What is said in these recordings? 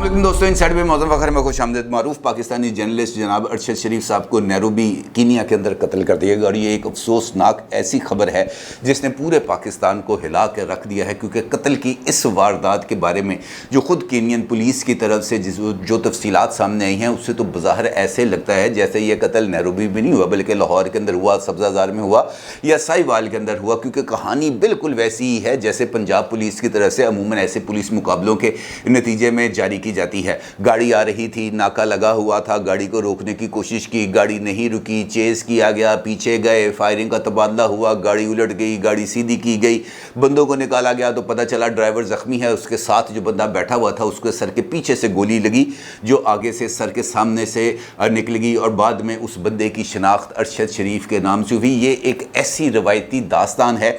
अस्सलाम दोस्तों, इन साइड में मौजूद वक़्त में खुश आमदीद। मारूफ पाकिस्तानी जर्नलिस्ट जनाब अरशद शरीफ साहब को नैरोबी कीनिया के अंदर कत्ल कर दिया गया और ये एक अफसोसनाक ऐसी खबर है जिसने पूरे पाकिस्तान को हिला के रख दिया है, क्योंकि कत्ल की इस वारदात के बारे में जो खुद कीनियन पुलिस की तरफ से जो तफसीलात सामने आई हैं उससे तो बज़ाहिर ऐसे लगता है जैसे ये कत्ल नैरोबी में नहीं हुआ बल्कि लाहौर के अंदर हुआ, सब्ज़ाज़ार में हुआ या साहिवाल के अंदर हुआ, क्योंकि कहानी बिल्कुल वैसी ही है जैसे पंजाब पुलिस की तरफ से अमूमन ऐसे पुलिस मुकाबलों के नतीजे में जारी की जाती है। गाड़ी आ रही थी, नाका लगा हुआ था, गाड़ी को रोकने की कोशिश की, गाड़ी नहीं रुकी, चेस किया गया, पीछे गए, फायरिंग का तबादला हुआ, गाड़ी उलट गई, गाड़ी सीधी की गई, बंदों को निकाला गया तो पता चला ड्राइवर ज़ख्मी है, उसके साथ जो बंदा बैठा हुआ था उसके सर के पीछे से गोली लगी जो आगे से सर के सामने से निकल गई और बाद में उस बंदे की शनाख्त अरशद शरीफ के नाम से हुई। ये एक ऐसी रवायती दास्तान है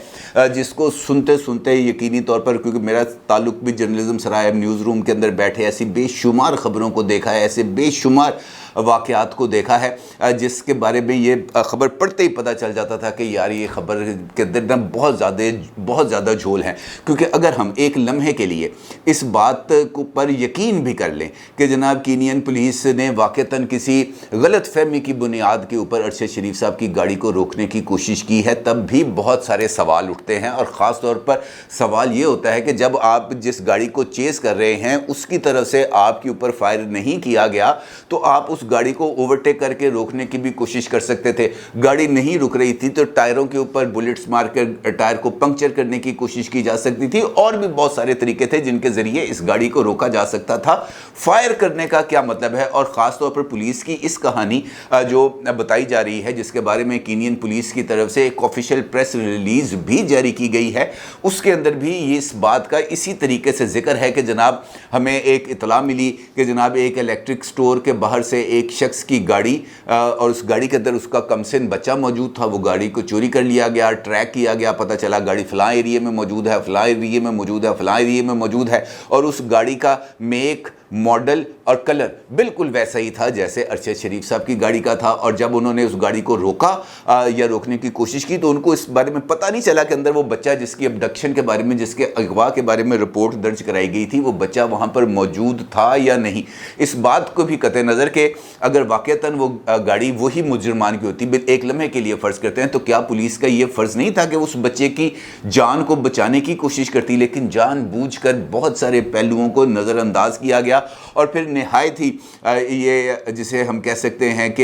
जिसको सुनते सुनते यकीनी तौर पर, क्योंकि मेरा ताल्लुक भी जर्नलिज्म से रहा है, न्यूज़ रूम के अंदर बैठे ऐसी बेशुमार ख़बरों को देखा है, ऐसे बेशुमार वाक़यात को देखा है जिसके बारे में ये ख़बर पढ़ते ही पता चल जाता था कि यार ये ख़बर के अंदर ना बहुत ज़्यादा झोल है। क्योंकि अगर हम एक लम्हे के लिए इस बात को पर यकीन भी कर लें कि जनाब कीनियन पुलिस ने वाक़तन किसी गलत फहमी की बुनियाद के ऊपर अरशद शरीफ साहब की गाड़ी को रोकने की कोशिश की है, तब भी बहुत सारे सवाल उठते हैं। और ख़ास तौर पर सवाल ये होता है कि जब आप जिस गाड़ी को चेस कर रहे हैं उसकी तरफ से आपके ऊपर फायर नहीं किया गया तो आप उस गाड़ी को ओवरटेक करके रोकने की भी कोशिश कर सकते थे। गाड़ी नहीं रुक रही थी तो टायरों के ऊपर बुलेट्स मार कर टायर को पंक्चर करने की कोशिश की जा सकती थी, और भी बहुत सारे तरीके थे जिनके ज़रिए इस गाड़ी को रोका जा सकता था। फायर करने का क्या मतलब है? और ख़ास तौर पर पुलिस की इस कहानी जो बताई जा रही है जिसके बारे में कीनियन पुलिस की तरफ से एक ऑफिशियल प्रेस रिलीज़ भी जारी की गई है, उसके अंदर भी इस बात का इसी तरीके से जिक्र है कि जनाब हमें एक इतला मिली कि जनाब एक इलेक्ट्रिक स्टोर के बाहर से एक शख्स की गाड़ी और उस गाड़ी के अंदर उसका कमसिन बच्चा मौजूद था, वो गाड़ी को चोरी कर लिया गया, ट्रैक किया गया, पता चला गाड़ी फ़लाँ एरिया में मौजूद है, फ़लाँ एरिया में मौजूद है, फ़लाँ एरिया में मौजूद है, और उस गाड़ी का मेक, मॉडल और कलर बिल्कुल वैसा ही था जैसे अरशद शरीफ साहब की गाड़ी का था। और जब उन्होंने उस गाड़ी को रोका या रोकने की कोशिश की तो उनको इस बारे में पता नहीं चला कि अंदर वो बच्चा जिसकी अबडक्शन के बारे में, जिसके अगवा के बारे में रिपोर्ट दर्ज कराई गई थी, वो बच्चा वहाँ पर मौजूद था या नहीं। इस बात को भी कतई नज़र के अगर वाक़तन वो गाड़ी वही मुजरमान की होती, एक लम्हे के लिए फ़र्ज़ करते हैं, तो क्या पुलिस का ये फ़र्ज़ नहीं था कि उस बच्चे की जान को बचाने की कोशिश करती? लेकिन जानबूझकर बहुत सारे पहलुओं को नज़रअंदाज किया गया और फिर निहायत ही ये जिसे हम कह सकते हैं कि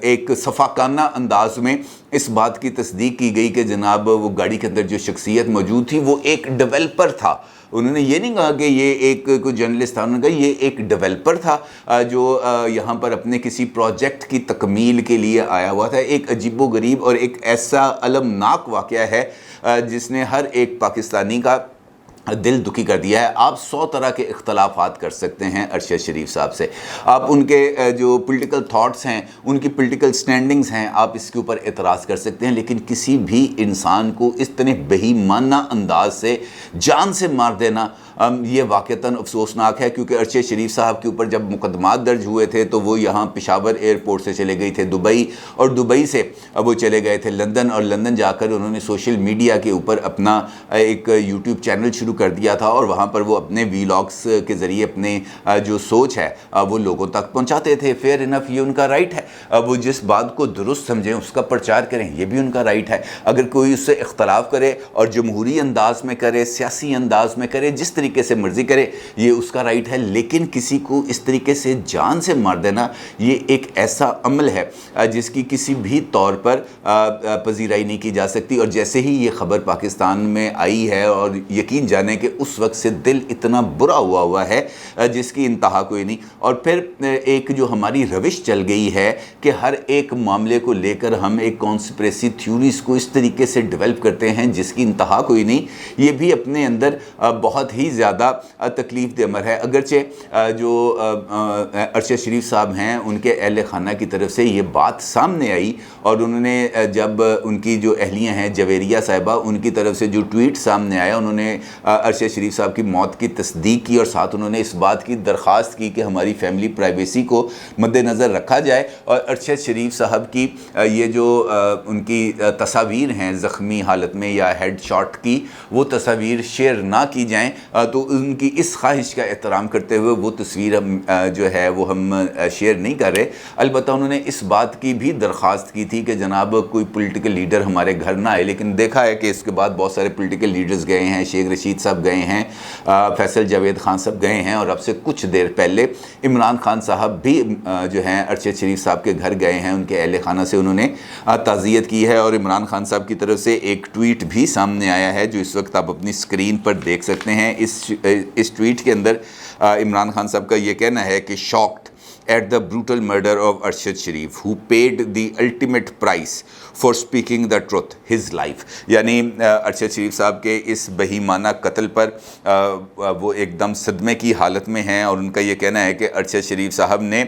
एक सफाकाना अंदाज में इस बात की तस्दीक की गई कि जनाब वो गाड़ी के अंदर जो शख्सियत मौजूद थी वो एक डेवलपर था। उन्होंने ये नहीं कहा कि ये एक कोई जर्नलिस्ट था, उन्होंने कहा ये एक डेवलपर था जो यहाँ पर अपने किसी प्रोजेक्ट की तकमील के लिए आया हुआ था। एक अजीबोगरीब और एक ऐसा अलमनाक वाक़या है जिसने हर एक पाकिस्तानी का दिल दुखी कर दिया है। आप 100 तरह के इख्तलाफात कर सकते हैं अरशद शरीफ साहब से, आप उनके जो पॉलिटिकल थॉट्स हैं, उनकी पॉलिटिकल स्टैंडिंग्स हैं, आप इसके ऊपर एतराज़ कर सकते हैं, लेकिन किसी भी इंसान को इस तरह बेईमाना अंदाज से जान से मार देना ये वाक़तन अफसोसनाक है। क्योंकि अरशद शरीफ साहब के ऊपर जब मुकदमात दर्ज हुए थे तो वो यहाँ पेशावर एयरपोर्ट से चले गए थे दुबई, और दुबई से वो चले गए थे लंदन, और लंदन जाकर उन्होंने सोशल मीडिया के ऊपर अपना एक यूट्यूब चैनल शुरू कर दिया था और वहाँ पर वो अपने वीलॉग्स के ज़रिए अपने जो सोच है वो लोगों तक पहुँचाते थे। फेयर इनफ, ये उनका राइट है, वो जिस बात को दुरुस्त समझें उसका प्रचार करें, ये भी उनका राइट है। अगर कोई उससे इख्तलाफ करे और जमहूरी अंदाज में करे, सियासी अंदाज में करे, जिस तरीके से मर्जी करे, ये उसका राइट है। लेकिन किसी को इस तरीके से जान से मार देना ये एक ऐसा अमल है जिसकी किसी भी तौर पर पजीराई नहीं की जा सकती। और जैसे ही ये ख़बर पाकिस्तान में आई है और यकीन जाने कि उस वक्त से दिल इतना बुरा हुआ है जिसकी इंतहा कोई नहीं। और फिर एक जो हमारी रविश चल गई है कि हर एक मामले को लेकर हम एक कॉन्स्पिरेसी थ्योरीज़ को इस तरीके से डेवलप करते हैं जिसकी इंतहा कोई नहीं, ये भी अपने अंदर बहुत ही ज़्यादा तकलीफ़ दे अमर है। अगरचे जो अरशद शरीफ साहब हैं उनके अहल खाना की तरफ से ये बात सामने आई और उन्होंने जब उनकी जो अहलियाँ हैं जवेरिया साहिबा, उनकी तरफ से जो ट्वीट सामने आया, उन्होंने अरशद शरीफ साहब की मौत की तस्दीक की और साथ उन्होंने इस बात की दरख्वास्त की कि हमारी फैमिली प्राइवेसी को मद्देनज़र रखा जाए और अरशद शरीफ साहब की ये जो उनकी तस्वीर हैं ज़ख्मी हालत में या हेड शॉट की, वो तस्वीर शेयर ना की जाएँ, तो उनकी इस ख्वाहिश का एहतराम करते हुए वो तस्वीर हम जो है वो हम शेयर नहीं कर रहे। अलबत्ता उन्होंने इस बात की भी दरख्वास्त की थी कि जनाब कोई पॉलिटिकल लीडर हमारे घर ना आए, लेकिन देखा है कि इसके बाद बहुत सारे पॉलिटिकल लीडर्स गए हैं, शेख रशीद साहब गए हैं, फैसल जावेद खान साहब गए हैं, और अब से कुछ देर पहले इमरान खान साहब भी जो हैं अरशद शरीफ साहब के घर गए हैं, उनके अहल खाना से उन्होंने ताज़ियत की है। और इमरान खान साहब की तरफ से एक ट्वीट भी सामने आया है जो इस वक्त आप अपनी स्क्रीन पर देख सकते हैं। इस ट्वीट के अंदर इमरान खान साहब का ये कहना है कि shocked at the brutal murder of Arshad Sharif, who paid the ultimate price for speaking the truth, his life। यानी अरशद शरीफ साहब के इस बहीमाना कत्ल पर वो एकदम सदमे की हालत में हैं, और उनका ये कहना है कि अरशद शरीफ साहब ने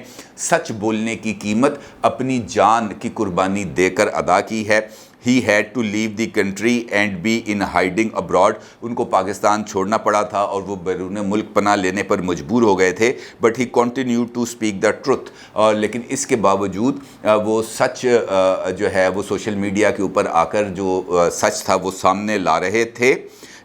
सच बोलने की कीमत अपनी जान की कुर्बानी देकर अदा की है। He had to leave the country and be in hiding abroad। उनको पाकिस्तान छोड़ना पड़ा था और वो बैरून मुल्क पनाह लेने पर मजबूर हो गए थे। But he continued to speak the truth। लेकिन इसके बावजूद वो सच जो है वो सोशल मीडिया के ऊपर आकर जो सच था वो सामने ला रहे थे,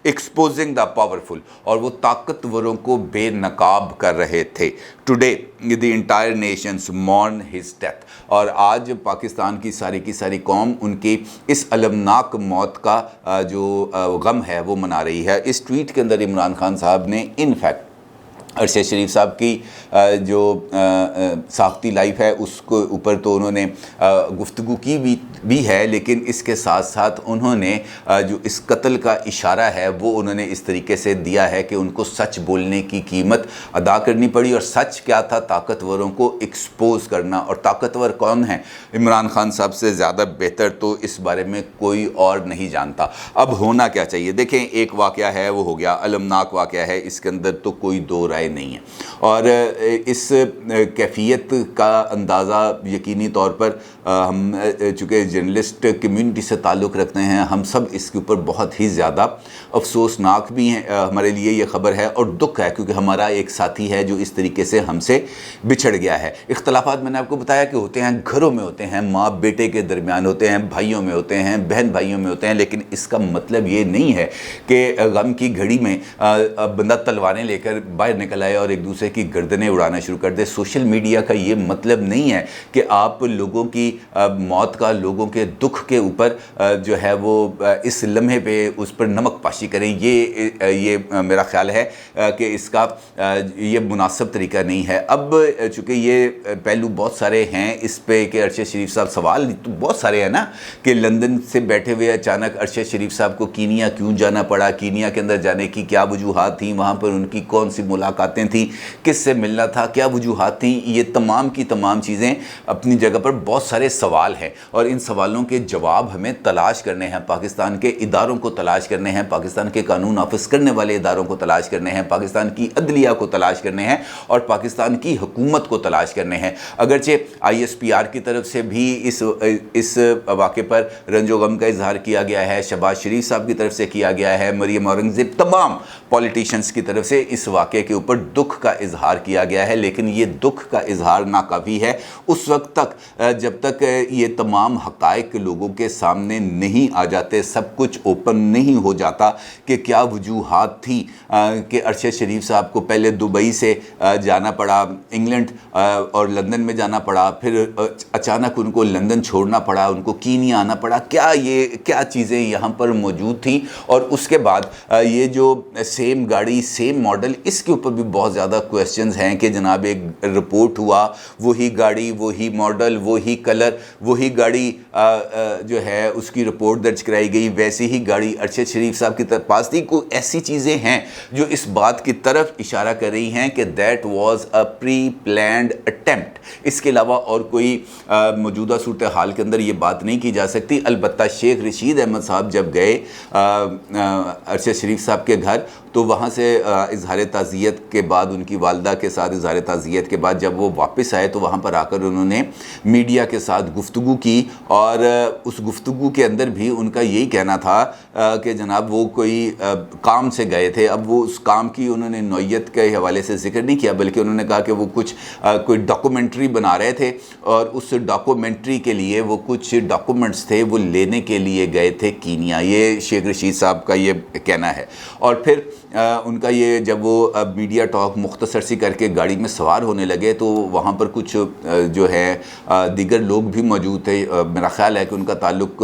एक्सपोजिंग द पावरफुल, और वो ताकतवरों को बेनकाब कर रहे थे। Today the entire nations mourn his death. और आज पाकिस्तान की सारी कौम उनकी इस अलमनाक मौत का जो गम है वो मना रही है। इस ट्वीट के अंदर इमरान खान साहब ने इनफैक्ट अरशद शरीफ साहब की जो साख्ती लाइफ है उसको ऊपर तो उन्होंने गुफ्तगू की भी है, लेकिन इसके साथ साथ उन्होंने जो इस कत्ल का इशारा है वो उन्होंने इस तरीके से दिया है कि उनको सच बोलने की कीमत अदा करनी पड़ी। और सच क्या था? ताकतवरों को एक्सपोज करना। और ताकतवर कौन है? इमरान खान साहब से ज़्यादा बेहतर तो इस बारे में कोई और नहीं जानता। अब होना क्या चाहिए? देखें, एक वाक़या है वो हो गया, अलमनाक वाक़या है, इसके अंदर तो कोई दो राय नहीं है। और इस कैफियत का अंदाज़ा यकीनी तौर पर हम चूँकि जर्नलिस्ट कम्युनिटी से ताल्लुक़ रखते हैं, हम सब इसके ऊपर बहुत ही ज़्यादा अफसोसनाक भी हैं। हमारे लिए ये ख़बर है और दुख है, क्योंकि हमारा एक साथी है जो इस तरीके से हमसे बिछड़ गया है। इख्तलाफात मैंने आपको बताया कि होते हैं, घरों में होते हैं, माँ बेटे के दरमियान होते हैं, भाइयों में होते हैं, बहन भाइयों में होते हैं, लेकिन इसका मतलब ये नहीं है कि गम की घड़ी में बंदा तलवारें लेकर बाहर निकल आए और एक दूसरे की गर्दनें उड़ाना शुरू कर दे। सोशल मीडिया का ये मतलब नहीं है कि आप लोगों की मौत का, लोगों के दुख के ऊपर जो है वो इस लम्हे पे उस पर नमक पाशी करें। ये मेरा ख्याल है कि इसका ये मुनासिब तरीका नहीं है। अब चूँकि ये पहलू बहुत सारे हैं इस पे कि अरशद शरीफ साहब, सवाल तो बहुत सारे हैं ना, कि लंदन से बैठे हुए अचानक अरशद शरीफ साहब को कीनिया क्यों जाना पड़ा, कीनिया के अंदर जाने की क्या वजूहात थी, वहाँ पर उनकी कौन सी मुलाकातें थी, किससे मिलना था, क्या वजूहात थी। ये तमाम की तमाम चीज़ें अपनी जगह पर बहुत सारे सवाल हैं, और इन सवालों के जवाब हमें तलाश करने हैं, पाकिस्तान के इदारों को तलाश करने हैं, पाकिस्तान के कानून नाफिज करने वाले इदारों को तलाश करने हैं, पाकिस्तान की अदलिया को तलाश करने हैं, और पाकिस्तान की हुकूमत को तलाश करने हैं। अगरचे ISPR की तरफ से भी इस वाक़े पर रंजो गम का इजहार किया गया है, शहबाज शरीफ साहब की तरफ से किया गया है, मरियम औरंगज़ेब, तमाम पॉलिटिशियंस की तरफ से इस वाक़े के ऊपर दुख का इजहार किया गया है। लेकिन ये दुख का इजहार नाकाफ़ी है उस वक्त तक जब तक ये तमाम हक़ाइक़ लोगों के सामने नहीं आ जाते, सब कुछ ओपन नहीं हो जाता कि क्या वजूहात थी कि अरशद शरीफ साहब को पहले दुबई से जाना पड़ा, इंग्लैंड और लंदन में जाना पड़ा, फिर अचानक उनको लंदन छोड़ना पड़ा, उनको कीनिया आना पड़ा। क्या चीज़ें यहाँ पर मौजूद थी? और उसके बाद ये जो सेम गाड़ी, सेम मॉडल, इसके ऊपर भी बहुत ज़्यादा क्वेश्चंस हैं कि जनाब एक रिपोर्ट हुआ, वही गाड़ी, वही मॉडल, वही कलर, वही गाड़ी जो है उसकी रिपोर्ट दर्ज कराई गई, वैसे ही गाड़ी अरशद शरीफ साहब की पास थी। कोई ऐसी चीज़ें हैं जो इस बात की तरफ इशारा कर रही हैं कि that was a pre planned attempt. इसके अलावा और कोई मौजूदा सूरत हाल के अंदर ये बात नहीं की जा सकती। अलबत्ता शेख रशीद अहमद साहब जब गए अरशद शरीफ साहब के घर, तो वहाँ से इजहार ताज़ियत کے بعد ان کی والدہ کے ساتھ اظہار تعزیت کے بعد جب وہ واپس آئے تو وہاں پر آ کر انہوں نے میڈیا کے ساتھ گفتگو کی، اور اس گفتگو کے اندر بھی ان کا یہی کہنا تھا کہ جناب وہ کوئی کام سے گئے تھے۔ اب وہ اس کام کی انہوں نے نوعیت کے حوالے سے ذکر نہیں کیا، بلکہ انہوں نے کہا کہ وہ کوئی ڈاکومنٹری بنا رہے تھے، اور اس ڈاکومنٹری کے لیے وہ کچھ ڈاکومنٹس تھے وہ لینے کے لیے گئے تھے کینیا۔ یہ شیخ رشید صاحب کا یہ کہنا ہے۔ اور پھر ان کا یہ جب وہ میڈیا ٹاک مختصر سی کر کے گاڑی میں سوار ہونے لگے تو وہاں پر کچھ جو ہے دیگر لوگ بھی موجود تھے۔ میرا خیال ہے کہ ان کا تعلق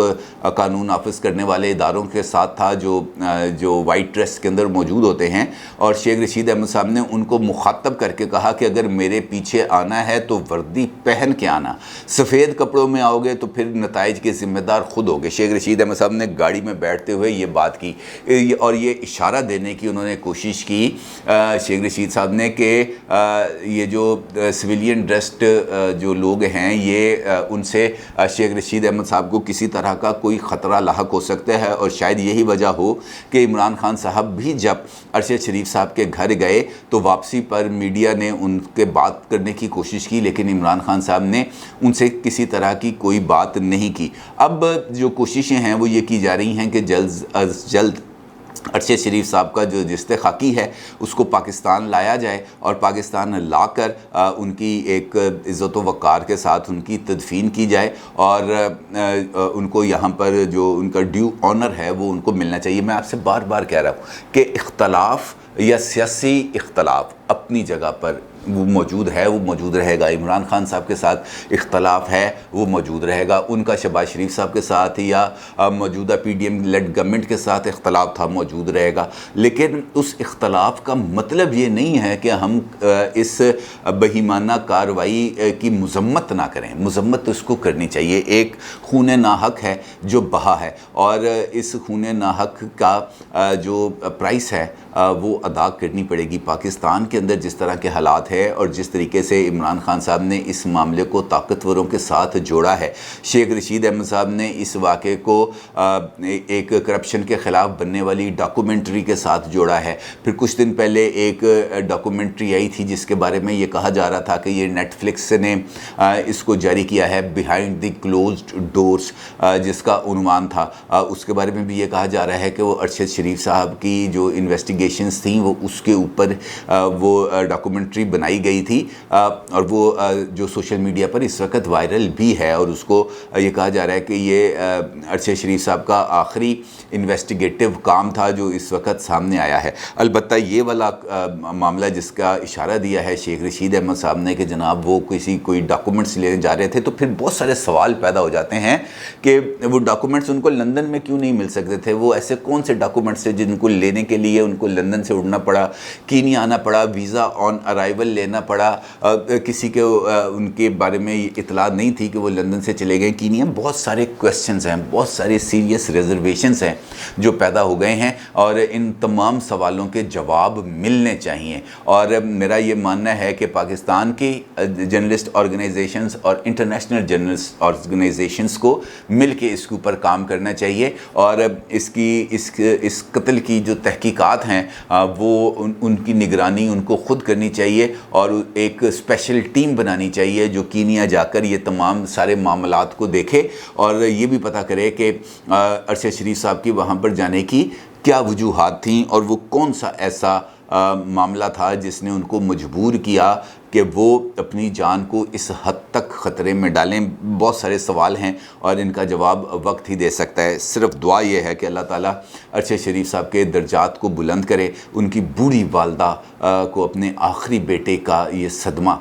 قانون نافذ کرنے والے اداروں کے ساتھ تھا جو وائٹ ڈریس کے اندر موجود ہوتے ہیں، اور شیخ رشید احمد صاحب نے ان کو مخاطب کر کے کہا کہ اگر میرے پیچھے آنا ہے تو وردی پہن کے آنا، سفید کپڑوں میں آؤ گے تو پھر نتائج کے ذمہ دار خود ہوگے۔ شیخ رشید احمد صاحب نے گاڑی میں بیٹھتے ہوئے یہ بات کی، اور یہ اشارہ دینے کی انہوں نے کوشش کی شیخ رشید صاحب نے کہ یہ جو سویلین ڈریسڈ جو لوگ ہیں یہ ان سے شیخ رشید احمد صاحب کو کسی طرح کا کوئی خطرہ لاحق ہو سکتا ہے، اور شاید یہی وجہ ہو کہ عمران خان صاحب بھی جب ارشد شریف صاحب کے گھر گئے تو واپسی پر میڈیا نے ان کے بات کرنے کی کوشش کی، لیکن عمران خان صاحب نے ان سے کسی طرح کی کوئی بات نہیں کی۔ اب جو کوششیں ہیں وہ یہ کی جا رہی ہیں کہ جلد از جلد ارشد شریف صاحب کا جو جثہ خاکی ہے اس کو پاکستان لایا جائے، اور پاکستان لا کر ان کی ایک عزت و وقار کے ساتھ ان کی تدفین کی جائے، اور ان کو یہاں پر جو ان کا ڈیو آنر ہے وہ ان کو ملنا چاہیے۔ میں آپ سے بار بار کہہ رہا ہوں کہ اختلاف یا سیاسی اختلاف اپنی جگہ پر وہ موجود ہے، وہ موجود رہے گا۔ عمران خان صاحب کے ساتھ اختلاف ہے، وہ موجود رہے گا۔ ان کا شہباز شریف صاحب کے ساتھ یا موجودہ P D M led government کے ساتھ اختلاف تھا، موجود رہے گا، لیکن اس اختلاف کا مطلب یہ نہیں ہے کہ ہم اس بہیمانہ کارروائی کی مذمت نہ کریں۔ مذمت تو اس کو کرنی چاہیے۔ ایک خون ناحق ہے جو بہا ہے، اور اس خون ناحق کا جو پرائس ہے وہ ادا کرنی پڑے گی۔ پاکستان کے اندر جس طرح کے حالات ہیں اور جس طریقے سے عمران خان صاحب نے اس معاملے کو طاقتوروں کے ساتھ جوڑا ہے، شیخ رشید احمد صاحب نے اس واقعے کو ایک کرپشن کے خلاف بننے والی ڈاکومنٹری کے ساتھ جوڑا ہے۔ پھر کچھ دن پہلے ایک ڈاکومنٹری آئی تھی جس کے بارے میں یہ کہا جا رہا تھا کہ یہ نیٹ فلکس نے اس کو جاری کیا ہے، بیہائنڈ دی کلوزڈ ڈورز جس کا عنوان تھا۔ اس کے بارے میں بھی یہ کہا جا رہا ہے کہ وہ ارشد شریف صاحب کی جو انویسٹیگیشنز تھیں وہ اس کے اوپر وہ ڈاکومنٹری بنائی گئی تھی، اور وہ جو سوشل میڈیا پر اس وقت وائرل بھی ہے، اور اس کو یہ کہا جا رہا ہے کہ یہ ارشد شریف صاحب کا آخری انویسٹیگیٹو کام تھا جو اس وقت سامنے آیا ہے۔ البتہ یہ والا معاملہ جس کا اشارہ دیا ہے شیخ رشید احمد صاحب نے کہ جناب وہ کوئی ڈاکومنٹس لینے جا رہے تھے، تو پھر بہت سارے سوال پیدا ہو جاتے ہیں کہ وہ ڈاکومنٹس ان کو لندن میں کیوں نہیں مل سکتے تھے؟ وہ ایسے کون سے ڈاکومنٹس تھے جن کو لینے کے لیے ان کو لندن سے اڑنا پڑا، کینیا آنا پڑا، ویزا آن ارائیول لینا پڑا؟ کسی کے ان کے بارے میں اطلاع نہیں تھی کہ وہ لندن سے چلے گئے کینیا۔ بہت سارے کویسچنز ہیں، بہت سارے سیریس ریزرویشنز ہیں جو پیدا ہو گئے ہیں، اور ان تمام سوالوں کے جواب ملنے چاہیے۔ اور میرا یہ ماننا ہے کہ پاکستان کی جرنلسٹ آرگنائزیشنز اور انٹرنیشنل جرنلسٹ آرگنائزیشنز کو مل کے اس کے اوپر کام کرنا چاہیے، اور اس قتل کی جو تحقیقات ہیں وہ ان کی نگرانی ان کو خود کرنی چاہیے، اور ایک اسپیشل ٹیم بنانی چاہیے جو کینیا جا کر یہ تمام سارے معاملات کو دیکھے اور یہ بھی پتہ کرے کہ ارشد شریف صاحب کی وہاں پر جانے کی کیا وجوہات تھیں، اور وہ کون سا ایسا معاملہ تھا جس نے ان کو مجبور کیا کہ وہ اپنی جان کو اس حد تک خطرے میں ڈالیں۔ بہت سارے سوال ہیں اور ان کا جواب وقت ہی دے سکتا ہے۔ صرف دعا یہ ہے کہ اللہ تعالیٰ ارشد شریف صاحب کے درجات کو بلند کرے، ان کی بوڑھی والدہ کو اپنے آخری بیٹے کا یہ صدمہ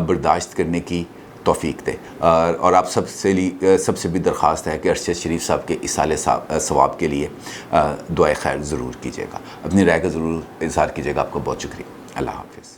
برداشت کرنے کی توفیق دے، اور آپ سب سے بھی درخواست ہے کہ ارشد شریف صاحب کے اصال ثواب کے لیے دعائے خیر ضرور کیجیے گا، اپنی رائے کا ضرور اظہار کیجیے گا۔ آپ کو بہت شکریہ۔ اللہ حافظ۔